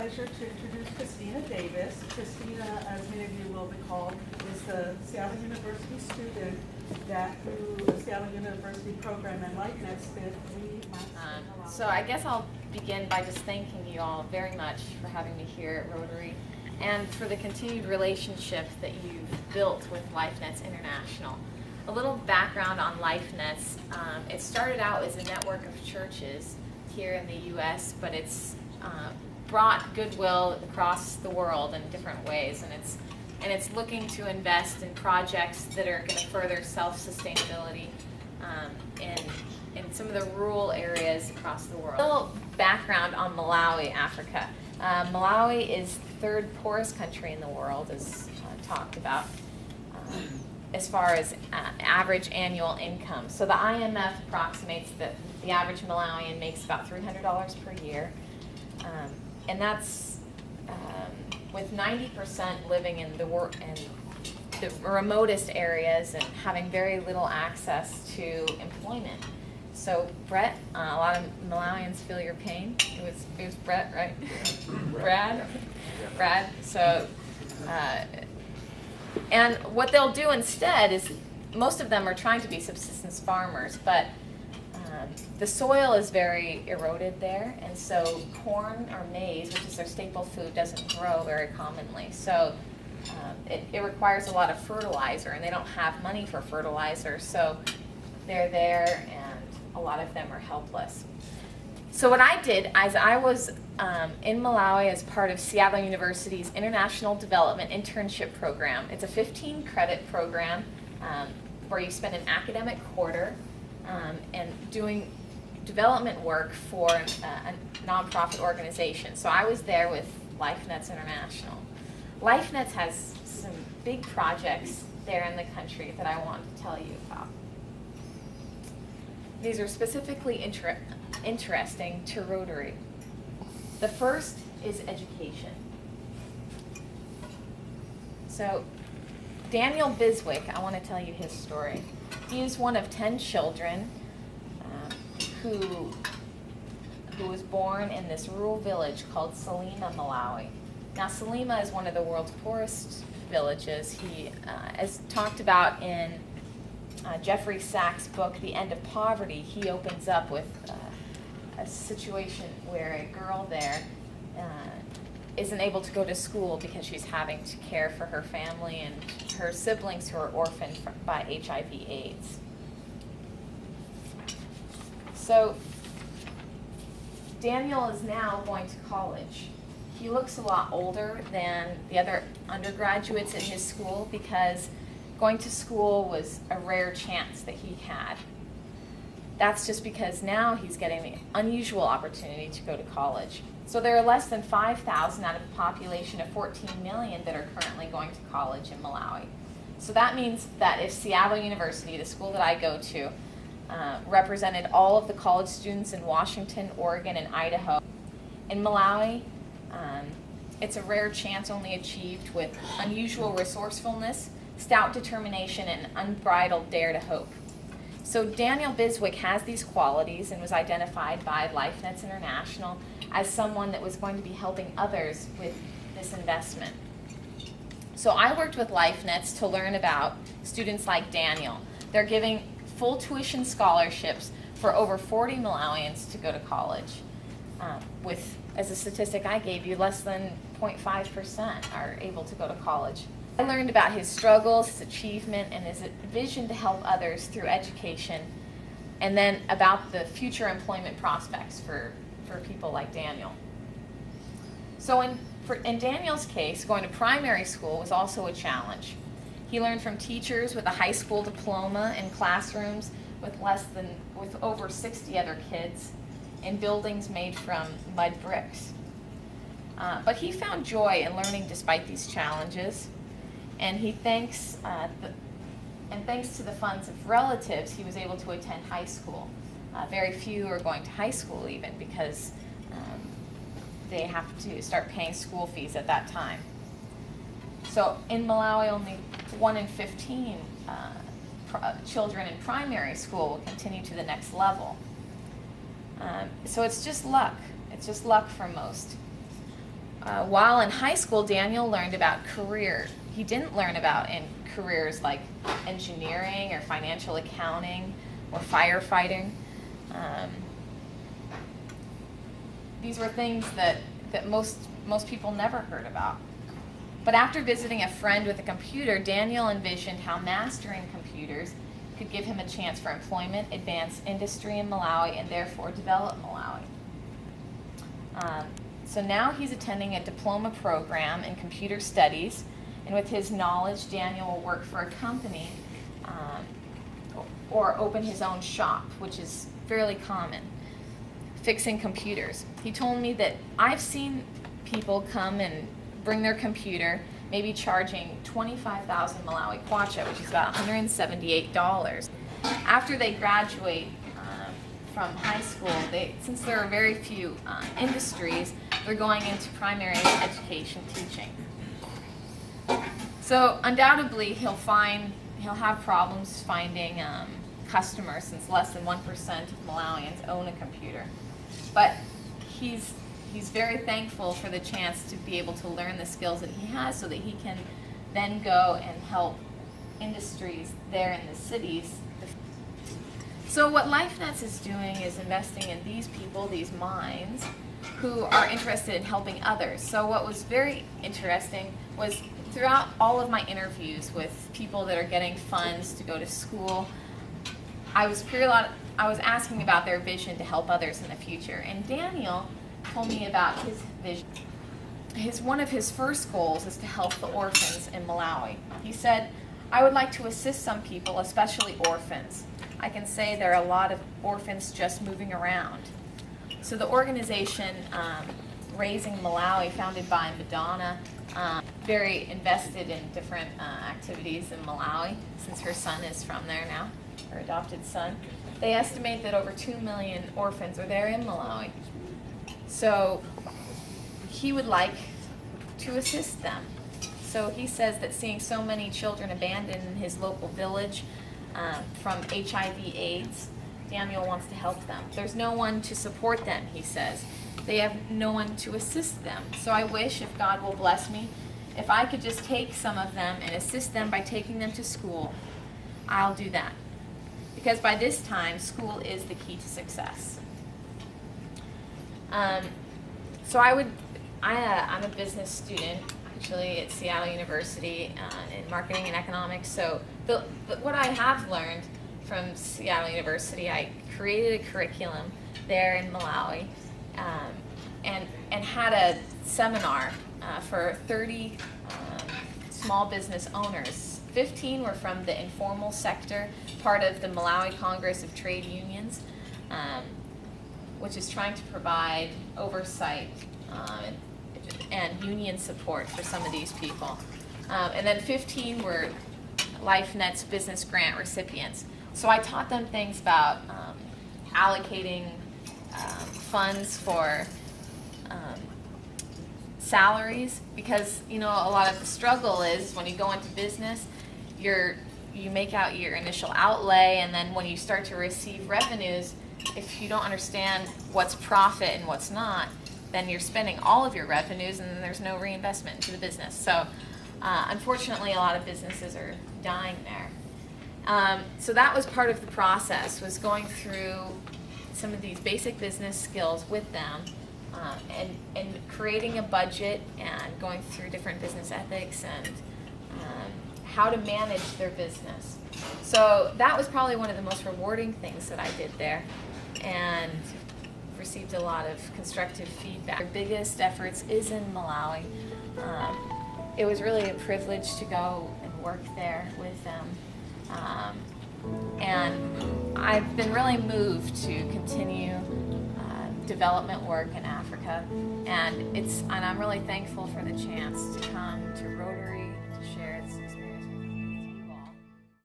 pleasure to introduce Christina Davis. Christina, as many of you will recall, is the Seattle University student that through the Seattle University program and LifeNets spent 3 months. So I guess I'll begin by just thanking you all very much for having me here at Rotary and for the continued relationship that you've built with LifeNets International. A little background on LifeNets. It started out as a network of churches here in the U.S., but it's brought goodwill across the world in different ways, and it's looking to invest in projects that are going to further self-sustainability in some of the rural areas across the world. A little background on Malawi, Africa. Malawi is the third poorest country in the world, as talked about, as far as average annual income. So the IMF approximates that the average Malawian makes about $300 per year. And that's with 90% living in the remotest areas and having very little access to employment. So Brett, a lot of Malawians feel your pain. It was Brett, right? Brad. So, and what they'll do instead is, most of them are trying to be subsistence farmers, but the soil is very eroded there, and so corn or maize, which is their staple food, doesn't grow very commonly. So it requires a lot of fertilizer, and they don't have money for fertilizer, so they're there, and a lot of them are helpless. So what I did is I was in Malawi as part of Seattle University's International Development Internship Program. It's a 15-credit program where you spend an academic quarter and doing development work for a nonprofit organization. So I was there with LifeNets International. LifeNets has some big projects there in the country that I want to tell you about. These are specifically interesting to Rotary. The first is education. So Daniel Biswick, I want to tell you his story. He is one of 10 children who was born in this rural village called Salima, Malawi. Now, Salima is one of the world's poorest villages. He, as talked about in Jeffrey Sachs' book, The End of Poverty, he opens up with a situation where a girl there isn't able to go to school because she's having to care for her family and her siblings who are orphaned by HIV/AIDS. So Daniel is now going to college. He looks a lot older than the other undergraduates in his school because going to school was a rare chance that he had. That's just because now he's getting the unusual opportunity to go to college. So there are less than 5,000 out of a population of 14 million that are currently going to college in Malawi. So that means that if Seattle University, the school that I go to, represented all of the college students in Washington, Oregon, and Idaho, in Malawi, it's a rare chance only achieved with unusual resourcefulness, stout determination, and unbridled dare to hope. So Daniel Biswick has these qualities and was identified by LifeNets International as someone that was going to be helping others with this investment. So I worked with LifeNets to learn about students like Daniel. They're giving full tuition scholarships for over 40 Malawians to go to college. With, as a statistic I gave you, less than 0.5% are able to go to college. I learned about his struggles, his achievement, and his vision to help others through education, and then about the future employment prospects for people like Daniel. So in Daniel's case, going to primary school was also a challenge. He learned from teachers with a high school diploma in classrooms with over 60 other kids in buildings made from mud bricks. But he found joy in learning despite these challenges. And thanks to the funds of relatives, he was able to attend high school. Very few are going to high school even because they have to start paying school fees at that time. So in Malawi, only 1 in 15 children in primary school will continue to the next level. So it's just luck. It's just luck for most. While in high school, Daniel learned about career. He didn't learn about in careers like engineering or financial accounting or firefighting. These were things that most people never heard about. But after visiting a friend with a computer, Daniel envisioned how mastering computers could give him a chance for employment, advance industry in Malawi, and therefore develop Malawi. So now he's attending a diploma program in computer studies, and with his knowledge, Daniel will work for a company or open his own shop, which is fairly common, fixing computers. He told me that I've seen people come and bring their computer, maybe charging 25,000 Malawi kwacha, which is about $178. After they graduate from high school, since there are very few industries, they're going into primary education teaching. So undoubtedly he'll have problems finding customers, since less than 1% of Malawians own a computer. But he's very thankful for the chance to be able to learn the skills that he has so that he can then go and help industries there in the cities. So what LifeNets is doing is investing in these people, these minds, who are interested in helping others. So what was very interesting was throughout all of my interviews with people that are getting funds to go to school, I was asking about their vision to help others in the future. And Daniel told me about his vision. One of his first goals is to help the orphans in Malawi. He said, "I would like to assist some people, especially orphans. I can say there are a lot of orphans just moving around." So the organization Raising Malawi, founded by Madonna, very invested in different activities in Malawi, since her son is from there now, her adopted son. They estimate that over 2 million orphans are there in Malawi. So he would like to assist them. So he says that seeing so many children abandoned in his local village from HIV/AIDS, Daniel wants to help them. There's no one to support them, he says. They have no one to assist them. So I wish, if God will bless me, if I could just take some of them and assist them by taking them to school, I'll do that. Because by this time, school is the key to success. So I'm a business student, actually, at Seattle University in marketing and economics. So what I have learned from Seattle University, I created a curriculum there in Malawi and had a seminar for 30 small business owners. 15 were from the informal sector, part of the Malawi Congress of Trade Unions, which is trying to provide oversight and union support for some of these people. And then 15 were LifeNets business grant recipients. So I taught them things about allocating funds for salaries, because a lot of the struggle is when you go into business, you make out your initial outlay, and then when you start to receive revenues, if you don't understand what's profit and what's not, then you're spending all of your revenues and then there's no reinvestment into the business. So unfortunately, a lot of businesses are dying there. So that was part of the process, was going through some of these basic business skills with them, and creating a budget and going through different business ethics and how to manage their business. So that was probably one of the most rewarding things that I did there, and received a lot of constructive feedback. Our biggest efforts is in Malawi. It was really a privilege to go and work there with them. And I've been really moved to continue development work in Africa, and I'm really thankful for the chance to come to Rotary